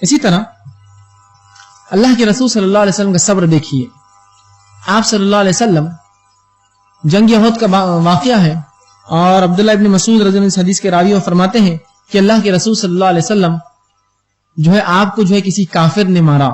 اسی طرح اللہ کے رسول صلی اللہ علیہ وسلم کا صبر دیکھیے. آپ صلی اللہ علیہ وسلم جنگ احد کا واقعہ ہے اور عبداللہ ابن مسعود رضی اللہ عنہ اس حدیث کے راوی فرماتے ہیں کہ اللہ کے رسول صلی اللہ علیہ وسلم جو ہے آپ کو جو ہے کسی کافر نے مارا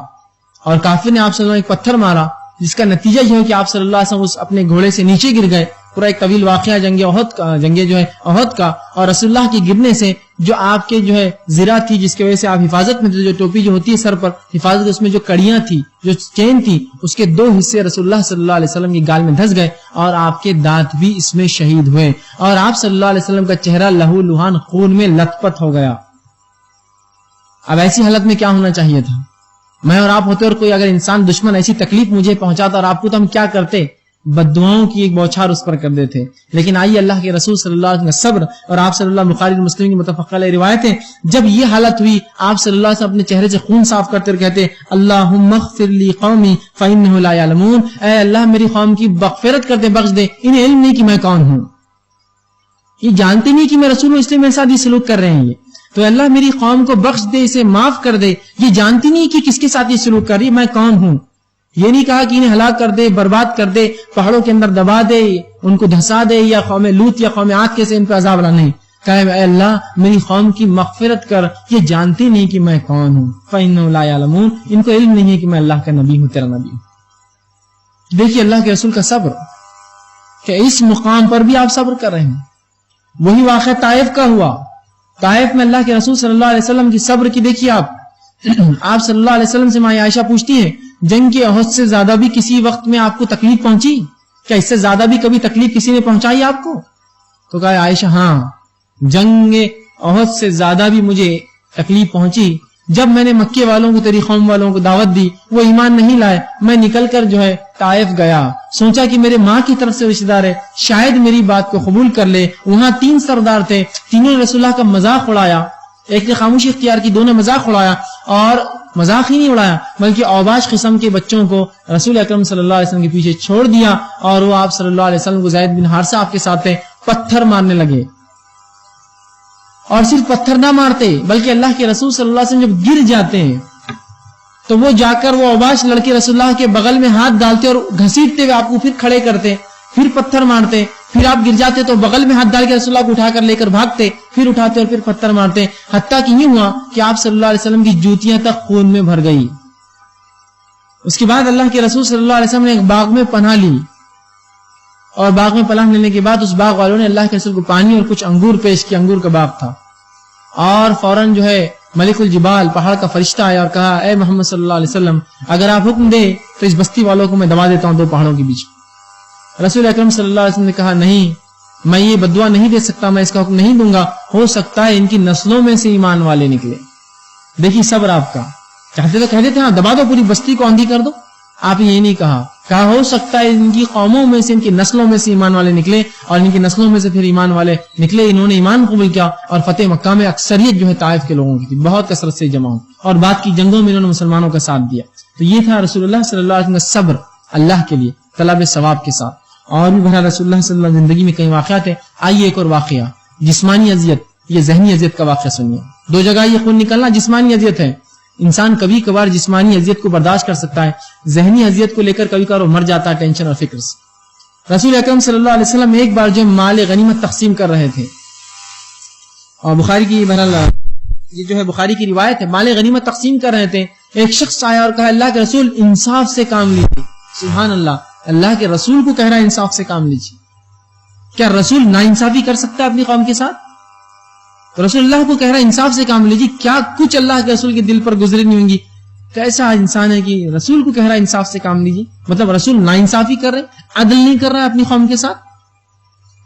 اور کافر نے آپ صلی اللہ علیہ وسلم ایک پتھر مارا جس کا نتیجہ یہ ہے کہ آپ صلی اللہ علیہ وسلم اس اپنے گھوڑے سے نیچے گر گئے. پورا ایک طویل واقعہ جنگ احد کا اور رسول اللہ کے گرنے سے جو آپ کے جو ہے زرہ تھی جس کی وجہ سے آپ حفاظت میں تھے, جو ٹوپی جو ہوتی ہے سر پر حفاظت, اس میں جو کڑیاں تھی جو چین تھی اس کے 2 حصے رسول اللہ صلی اللہ علیہ وسلم کی گال میں دھس گئے اور آپ کے دانت بھی اس میں شہید ہوئے اور آپ صلی اللہ علیہ وسلم کا چہرہ لہو لہان خون میں لت پت ہو گیا. اب ایسی حالت میں کیا ہونا چاہیے تھا؟ میں اور آپ ہوتے اور کوئی اگر انسان دشمن ایسی تکلیف مجھے پہنچاتا اور آپ کو, تو ہم کیا کرتے؟ بددعاؤں کی ایک بوچھار اس پر کر دیتے. لیکن آئیے اللہ کے رسول صلی اللہ علیہ وسلم کا صبر اور آپ صلی اللہ بخاری مسلم کی متفق علیہ روایتیں, جب یہ حالت ہوئی آپ صلی اللہ علیہ وسلم اپنے چہرے سے خون صاف کرتے اور کہتے اللہم اغفر لی قومی فانہم لا یعلمون, اے اللہ میری قوم کی مغفرت کر دے, بخش دے, انہیں علم نہیں کہ میں کون ہوں, یہ جانتے نہیں کہ میں رسول ہوں اس لیے میرے ساتھ یہ سلوک کر رہے ہیں. یہ تو اللہ میری قوم کو بخش دے, اسے معاف کر دے, یہ جانتی نہیں کہ کس کے ساتھ یہ سلوک کر رہی, میں کون ہوں. یہ نہیں کہا کہ انہیں ہلاک کر دے, برباد کر دے, پہاڑوں کے اندر دبا دے, ان کو دھسا دے, یا قوم لوط یا قوم عاد کے سے ان پہ عذاب لا, نہیں کہا اے اللہ میری قوم کی مغفرت کر, یہ جانتی نہیں کہ میں کون ہوں. فإنهم لا يعلمون, ان کو علم نہیں ہے کہ میں اللہ کا نبی ہوں, تیرا نبی ہوں. دیکھیے اللہ کے رسول کا صبر کہ اس مقام پر بھی آپ صبر کر رہے ہیں. وہی واقعہ طائف کا ہوا. طائف میں اللہ کے رسول صلی اللہ علیہ وسلم کی صبر کی دیکھیے آپ صلی اللہ علیہ وسلم سے ماں عائشہ پوچھتی ہے جنگ کے احد سے زیادہ بھی کسی وقت میں آپ کو تکلیف پہنچی کیا؟ اس سے زیادہ بھی کبھی تکلیف کسی نے پہنچائی آپ کو؟ تو کہا عائشہ ہاں, جنگ احد سے زیادہ بھی مجھے تکلیف پہنچی جب میں نے مکے والوں کو, تیری قوم والوں کو دعوت دی, وہ ایمان نہیں لائے, میں نکل کر جو ہے طائف گیا, سوچا کہ میرے ماں کی طرف سے رشتہ دار ہے, شاید میری بات کو قبول کر لے. وہاں 3 سردار تھے, تینوں نے رسول اللہ کا مذاق اڑایا, ایک نے خاموشی اختیار کی, 2 نے مذاق اڑایا, اور مذاق ہی نہیں اڑایا بلکہ اوباش قسم کے بچوں کو رسول اکرم صلی اللہ علیہ وسلم کے پیچھے چھوڑ دیا, اور وہ آپ صلی اللہ علیہ وسلم کو زید بن حارثہ آپ کے ساتھ تھے, پتھر مارنے لگے. اور صرف پتھر نہ مارتے بلکہ اللہ کے رسول صلی اللہ علیہ وسلم جب گر جاتے ہیں تو وہ جا کر وہ اوباش لڑکے رسول اللہ کے بغل میں ہاتھ ڈالتے اور گھسیٹتے ہوئے آپ کو پھر کھڑے کرتے, پھر پتھر مارتے, پھر آپ گر جاتے تو بغل میں ہاتھ ڈال کے رسول اللہ کو اٹھا کر لے کر بھاگتے, پھر اٹھاتے اور پھر پتھر مارتے, حتیٰ کہ یہ ہوا کہ آپ صلی اللہ علیہ وسلم کی جوتیاں تک خون میں بھر گئی. اس کے بعد اللہ کے رسول صلی اللہ علیہ وسلم نے ایک باغ میں پناہ لی, اور باغ میں پناہ لینے کے بعد اس باغ والوں نے اللہ کے رسول کو پانی اور کچھ انگور پیش کیا, انگور کا باغ تھا, اور فوراً جو ہے ملک الجبال پہاڑ کا فرشتہ آیا اور کہا اے محمد صلی اللہ علیہ وسلم اگر آپ حکم دے تو اس بستی والوں کو میں دبا دیتا ہوں 2 پہاڑوں کے بیچ. رسول اکرم صلی اللہ علیہ وسلم نے کہا نہیں, میں یہ بددعا نہیں دے سکتا, میں اس کا حکم نہیں دوں گا, ہو سکتا ہے ان کی نسلوں میں سے ایمان والے نکلے. دیکھیے صبر آپ کا, چاہتے تو کہہ دیتے ہاں دبا دو پوری بستی کو آندھی کر دو, آپ یہ نہیں کہا ہو سکتا ہے ان کی قوموں میں سے, ان کی نسلوں میں سے ایمان والے نکلے, اور ان کی نسلوں میں سے پھر ایمان والے نکلے. انہوں نے ایمان قبول کیا اور فتح مکہ میں اکثریت جو ہے طائف کے لوگوں کی تھی, بہت کثرت سے جمع ہو, اور بعد کی جنگوں میں انہوں نے مسلمانوں کا ساتھ دیا. تو یہ تھا رسول اللہ صلی اللہ علیہ وسلم کا صبر اللہ کے لیے طلب ثواب کے ساتھ. اور بھی بہرحال رسول اللہ صلی اللہ علیہ وسلم زندگی میں کئی واقعات ہیں. آئیے ایک اور واقعہ, جسمانی اذیت, یہ ذہنی اذیت کا واقعہ سنیے. 2 جگہ یہ خون نکلنا جسمانی اذیت ہے, انسان کبھی کبھار جسمانی اذیت کو برداشت کر سکتا ہے, ذہنی اذیت کو لے کر کبھی کبھار مر جاتا ہے ٹینشن اور فکر سے. رسول اکرم صلی اللہ علیہ وسلم ایک بار جو مال غنیمت تقسیم کر رہے تھے, اور بخاری کی بہرحال یہ جو ہے بخاری کی روایت ہے, مال غنیمت تقسیم کر رہے تھے, ایک شخص آیا اور کہا اللہ کے رسول انصاف سے کام لیجیے. سبحان اللہ, اللہ کے رسول کو کہہ رہا ہے انصاف سے کام لیجیے. کیا رسول ناانصافی کر سکتا ہے اپنی قوم کے ساتھ؟ تو رسول اللہ کو کہہ رہا ہے انصاف سے کام لیجیے. کیا کچھ اللہ کے رسول کے دل پر گزری نہیں ہوں گی, کیسا انسان ہے کہ رسول کو کہہ رہا ہے انصاف سے کام لیجیے. مطلب رسول ناانصافی کر رہے, عدل نہیں کر رہا ہے اپنی قوم کے ساتھ.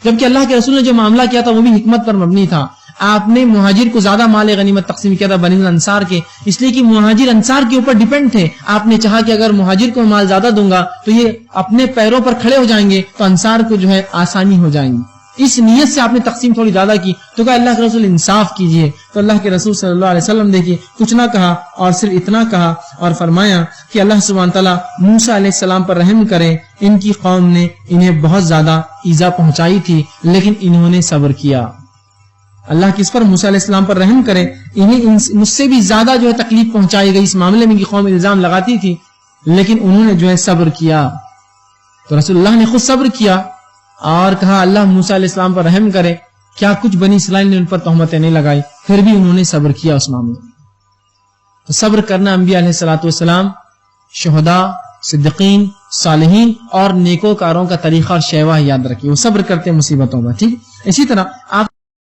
جبکہ اللہ کے رسول نے جو معاملہ کیا تھا وہ بھی حکمت پر مبنی تھا. آپ نے مہاجر کو زیادہ مال غنیمت تقسیم کیا تھا بنی الانصار کے, اس لیے کہ مہاجر انصار کے اوپر ڈیپینڈ تھے. آپ نے چاہا کہ اگر مہاجر کو مال زیادہ دوں گا تو یہ اپنے پیروں پر کھڑے ہو جائیں گے, تو انصار کو جو ہے آسانی ہو جائیں گی. اس نیت سے آپ نے تقسیم تھوڑی زیادہ کی. تو کہا اللہ کے رسول انصاف کیجئے. تو اللہ کے رسول صلی اللہ علیہ وسلم دیکھیے کچھ نہ کہا, اور صرف اتنا کہا اور فرمایا کہ اللہ سبحانہ تعالیٰ موسیٰ علیہ السلام پر رحم کرے, ان کی قوم نے انہیں بہت زیادہ ایذا پہنچائی تھی لیکن انہوں نے صبر کیا. اللہ کس پر؟ موسیٰ علیہ السلام پر رحم کرے. انہیں مجھ سے بھی زیادہ جو ہے تکلیف پہنچائی گئی اس معاملے میں کہ قوم الزام لگاتی تھی، لیکن انہوں نے جو ہے صبر کیا. تو رسول اللہ نے خود صبر کیا اور کہا اللہ موسیٰ علیہ السلام پر رحم کرے. کیا کچھ بنی اسرائیل نے ان پر تہمتیں نہیں لگائی، پھر بھی انہوں نے صبر کیا اس معاملے میں. تو صبر کرنا انبیاء علیہ الصلوۃ والسلام، شہداء، صدیقین، صالحین اور نیکوکاروں کا طریقہ اور شیوہ یاد رکھیے. وہ صبر کرتے مصیبتوں میں. ٹھیک اسی طرح آپ